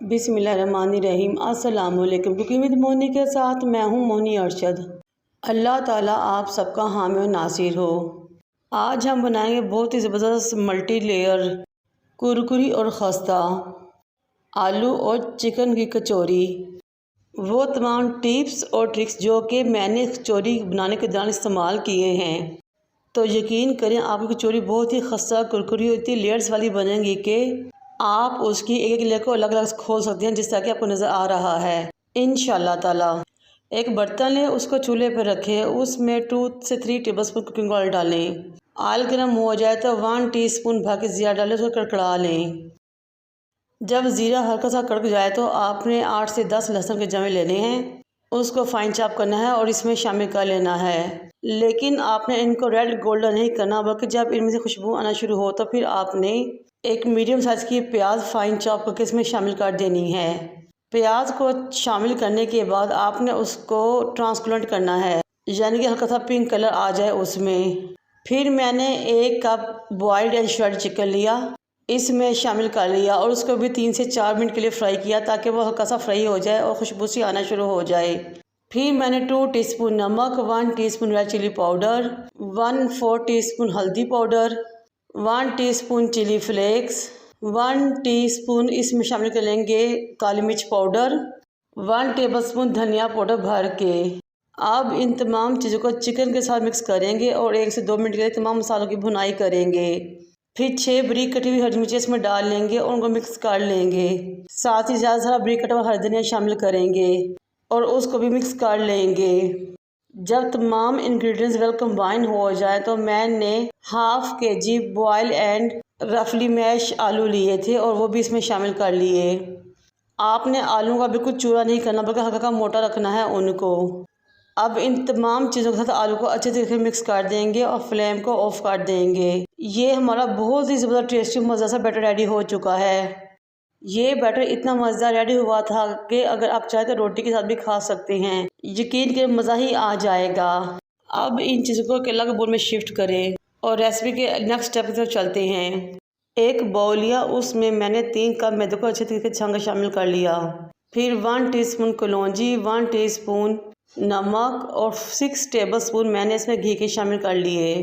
बिस्मिल्लाहिर्रहमानिर्रहीम। अस्सलाम वालेकुम। कुकिंग विद मोनी के साथ मैं हूँ मोनी अरशद। अल्लाह ताला आप सबका हामी और नासिर हो। आज हम बनाएंगे बहुत ही ज़बरदस्त मल्टी लेयर कुरकुरी और खस्ता आलू और चिकन की कचौरी। वो तमाम टिप्स और ट्रिक्स जो कि मैंने कचौरी बनाने के दौरान इस्तेमाल किए हैं, तो यकीन करें आपकी कचौरी बहुत ही खस्ता कुरकुरी होती लेयर्स वाली बनेंगी कि आप उसकी एक एक लेयर को अलग अलग खोल सकते हैं, जिस तरह कि आपको नज़र आ रहा है इंशाल्लाह ताला। एक बर्तन लें, उसको चूल्हे पर रखें, उसमें 2 से 3 टेबलस्पून कुकिंग ऑयल डालें। ऑयल गर्म हो जाए तो 1 टीस्पून भर के ज़ीरा डालें, उसको कड़कड़ा लें। जब ज़ीरा हल्का सा कड़क जाए तो आपने 8 से 10 लहसुन के जवे लेने हैं, उसको फाइन चॉप करना है और इसमें शामिल कर लेना है। लेकिन आपने इनको रेड गोल्डन नहीं करना, बल्कि जब इनमें से खुशबू आना शुरू हो तो फिर आपने एक मीडियम साइज़ की प्याज फाइन चॉप करके इसमें शामिल कर देनी है। प्याज को शामिल करने के बाद आपने उसको ट्रांसपेरेंट करना है, यानी कि हल्का सा पिंक कलर आ जाए उसमें। फिर मैंने 1 cup boiled and shred chicken लिया, इसमें शामिल कर लिया और उसको भी 3 से 4 मिनट के लिए फ्राई किया, ताकि वो हल्का सा फ्राई हो जाए और खुशबू सी आना शुरू हो जाए। फिर मैंने 2 टीस्पून नमक, 1 teaspoon red chilli powder, 1/4 teaspoon हल्दी powder, 1 teaspoon chilli flakes, 1 teaspoon इसमें शामिल कर लेंगे काली मिर्च पाउडर, 1 टेबलस्पून धनिया पाउडर भर के। अब इन तमाम चीज़ों को चिकन के साथ मिक्स करेंगे और 1 से 2 मिनट के लिए तमाम मसालों की भुनाई करेंगे। फिर 6 बारीक कटी हुई हरी मिर्ची इसमें डाल लेंगे और उनको मिक्स कर लेंगे। साथ ही ज़्यादा सारा बारीक कटा हुआ हरी धनिया शामिल करेंगे और उसको भी मिक्स कर लेंगे। जब तमाम इंग्रेडिएंट्स वेल कंबाइन हो जाए तो मैंने ½ kg बॉयल एंड रफली मैश आलू लिए थे और वो भी इसमें शामिल कर लिए। आपने आलू का बिल्कुल चूरा नहीं करना, बल्कि हल्का हल्का मोटा रखना है उनको। अब इन तमाम चीज़ों के साथ आलू को अच्छे तरीके से मिक्स कर देंगे और फ्लेम को ऑफ कर देंगे। ये हमारा बहुत ही ज़बरदस्त टेस्टी मज़े से बैटर रेडी हो चुका है। ये बैटर इतना मज़ेदार रेडी हुआ था कि अगर आप चाहें तो रोटी के साथ भी खा सकते हैं, यकीन के मज़ा ही आ जाएगा। अब इन चीज़ों को एक अलग बोल में शिफ्ट करें और रेसिपी के नेक्स्ट स्टेप की तरफ चलते हैं। एक बाउल लिया, उसमें मैंने 3 कप मैदे को अच्छे तरीके से छान कर शामिल कर लिया। फिर 1 टीस्पून कलौंजी, 1 टीस्पून नमक और 6 टेबलस्पून मैंने इसमें घी के शामिल कर लिए।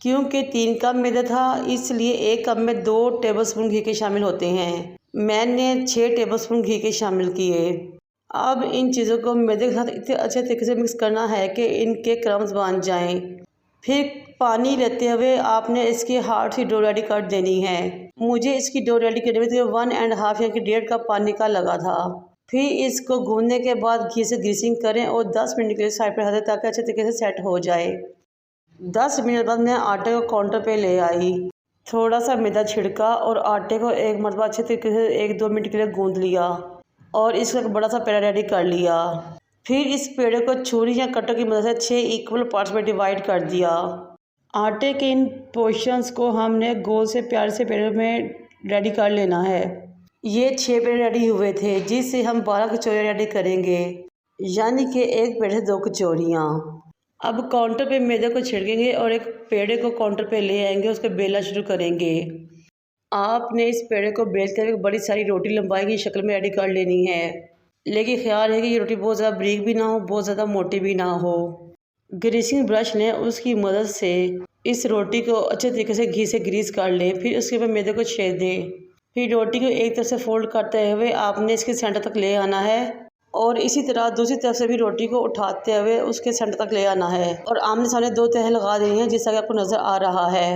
क्योंकि 3 कप मैदा था, इसलिए 1 कप में 2 टेबलस्पून घी के शामिल होते हैं। मैंने 6 टेबलस्पून घी के शामिल किए। अब इन चीज़ों को मैदे के साथ इतने अच्छे तरीके से मिक्स करना है कि इनके क्रम्स बन जाएं। फिर पानी लेते हुए आपने इसकी हार्ड सी डो रेडी कर देनी है। मुझे इसकी डो रेडी करने में 1.5 यानी कि 1.5 कप पानी का लगा था। फिर इसको गूंदने के बाद घी से ग्रीसिंग करें और 10 मिनट के लिए साइड पर रख दें, ताकि अच्छे तरीके से सेट हो जाए। 10 मिनट बाद मैं आटे को काउंटर पे ले आई, थोड़ा सा मैदा छिड़का और आटे को एक मरतबा अच्छे तरीके से 1-2 मिनट के लिए गूंद लिया और इसका एक बड़ा सा पेड़ा रेडी कर लिया। फिर इस पेड़े को छुरी या कटर की मदद से 6 इक्वल पार्ट्स में डिवाइड कर दिया। आटे के इन पोर्शंस को हमने गोल से प्यारे से पेड़े में रेडी कर लेना है। ये 6 पेड़े रेडी हुए थे, जिससे हम 12 कचौरियाँ रेडी करेंगे, यानी कि एक पेड़े से 2 कचौरियाँ। अब काउंटर पे मैदे को छिड़केंगे और एक पेड़े को काउंटर पे ले आएंगे, उसको बेलना शुरू करेंगे। आपने इस पेड़े को बेलते हुए बड़ी सारी रोटी लंबाई की शक्ल में रेडी कर लेनी है, लेकिन ख्याल है कि ये रोटी बहुत ज़्यादा बारीक भी ना हो, बहुत ज़्यादा मोटी भी ना हो। ग्रीसिंग ब्रश लें, उसकी मदद से इस रोटी को अच्छे तरीके से घी से ग्रीस कर लें। फिर उसके ऊपर मैदे को छेद दें। फिर रोटी को एक तरफ से फोल्ड करते हुए आपने इसके सेंटर तक ले आना है और इसी तरह दूसरी तरफ से भी रोटी को उठाते हुए उसके सेंटर तक ले आना है और आमने सामने 2 तह लगा देनी है, जिस तरह आपको नज़र आ रहा है।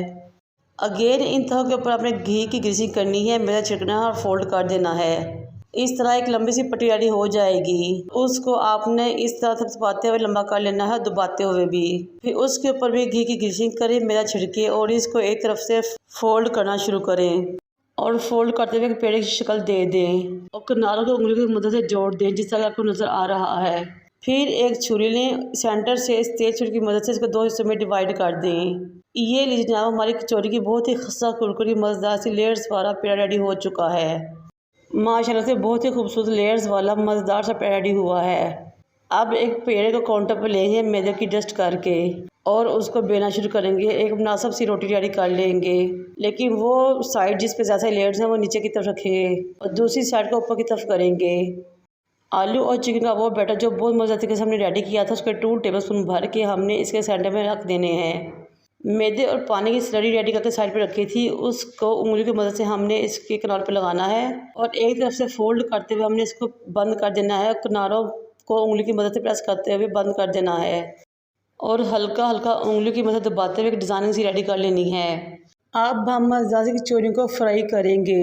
अगेन इन तहों के ऊपर आपने घी की ग्रीसिंग करनी है, मैदा छिड़कना है और फोल्ड कर देना है। इस तरह एक लंबी सी पट्टी रेडी हो जाएगी। उसको आपने इस तरह थपथपाते हुए लंबा कर लेना है, दबाते हुए भी। फिर उसके ऊपर भी घी की ग्रीसिंग करें, मैदा छिड़के और इसको एक तरफ से फोल्ड करना शुरू करें और फोल्ड करते हुए पेड़े की शक्ल दे दें और किनारों को उंगली की मदद से जोड़ दें, जिस तरह आपको नज़र आ रहा है। फिर एक छुरी लें, सेंटर से इस तेज छुरी की मदद से इसको 2 हिस्सों में डिवाइड कर दें। ये लीजिए जनाब, हमारी कचौरी की बहुत ही खस्ता कुरकुरी मज़ेदार सी लेयर्स वाला पेड़ा रेडी हो चुका है। माशाल्लाह से बहुत ही खूबसूरत लेयर्स वाला मज़ेदार सा पेड़ा रेडी हुआ है। अब एक पेड़े को काउंटर पर लेंगे मैदे की डस्ट करके और उसको बेलना शुरू करेंगे। एक मुनासिब सी रोटी रेडी कर लेंगे, लेकिन वो साइड जिस पे ज़्यादा लेयर्स हैं वो नीचे की तरफ रखेंगे और दूसरी साइड को ऊपर की तरफ करेंगे। आलू और चिकन का वो बैटर जो बहुत मज़े तरीके से हमने रेडी किया था, उसके 2 टेबलस्पून भर के हमने इसके सेंटर में रख देने हैं। मैदे और पानी की स्लरी रेडी करके साइड पे रखी थी, उसको उंगली की मदद से हमने इसके किनारों पे लगाना है और एक तरफ से फोल्ड करते हुए हमने इसको बंद कर देना है। किनारों को उंगली की मदद से प्रेस करते हुए बंद कर देना है और हल्का हल्का उंगली की मदद दबाते हुए डिज़ाइनिंग सी रेडी कर लेनी है। अब हम मज़ाज़ी की चोरियों को फ्राई करेंगे,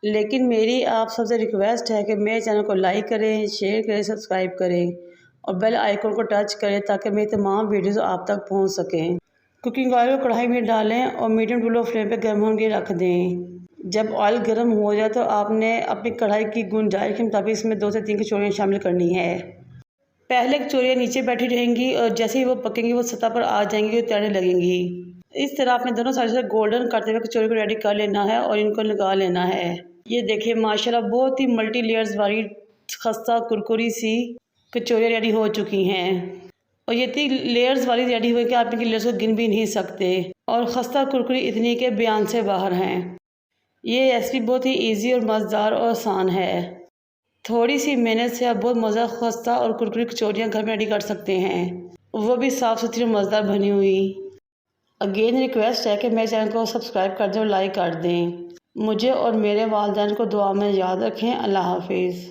लेकिन मेरी आप सबसे रिक्वेस्ट है कि मेरे चैनल को लाइक करें, शेयर करें, सब्सक्राइब करें और बेल आइकन को टच करें ताकि मेरी तमाम वीडियोस आप तक पहुंच सकें। कुकिंग ऑयल को कढ़ाई में डालें और मीडियम टू लो फ्लेम पे गर्म होने रख दें। जब ऑयल गर्म हो जाए तो आपने अपनी कढ़ाई की गुंजाइश के मुताबिक इसमें 2 से 3 कचौरियाँ शामिल करनी है। पहले कचौरियाँ नीचे बैठी रहेंगी और जैसे ही वो पकेंगी वो सतह पर आ जाएंगी और तैरने लगेंगी। इस तरह आपने दोनों साइड से गोल्डन करते हुए कचौरी को रेडी कर लेना है और इनको लगा लेना है। ये देखिए माशाल्लाह बहुत ही मल्टी लेयर्स वाली खस्ता कुरकुरी सी कचौरियाँ रेडी हो चुकी हैं और ये इतनी लेयर्स वाली रेडी हुई कि आप इनकी लेयर्स को गिन भी नहीं सकते और खस्ता कुरकुरी इतनी के बयान से बाहर हैं। ये रेसिपी बहुत ही ईजी और मज़ेदार और आसान है। थोड़ी सी मेहनत से आप बहुत मज़ा खस्ता और कुरकुरी कचौरियाँ घर में रेडी कर सकते हैं, वो भी साफ़ सुथरी मज़ेदार बनी हुई। अगेन रिक्वेस्ट है कि मेरे चैनल को सब्सक्राइब कर दें और लाइक कर दें। मुझे और मेरे वालिदैन को दुआ में याद रखें। अल्लाह हाफिज़।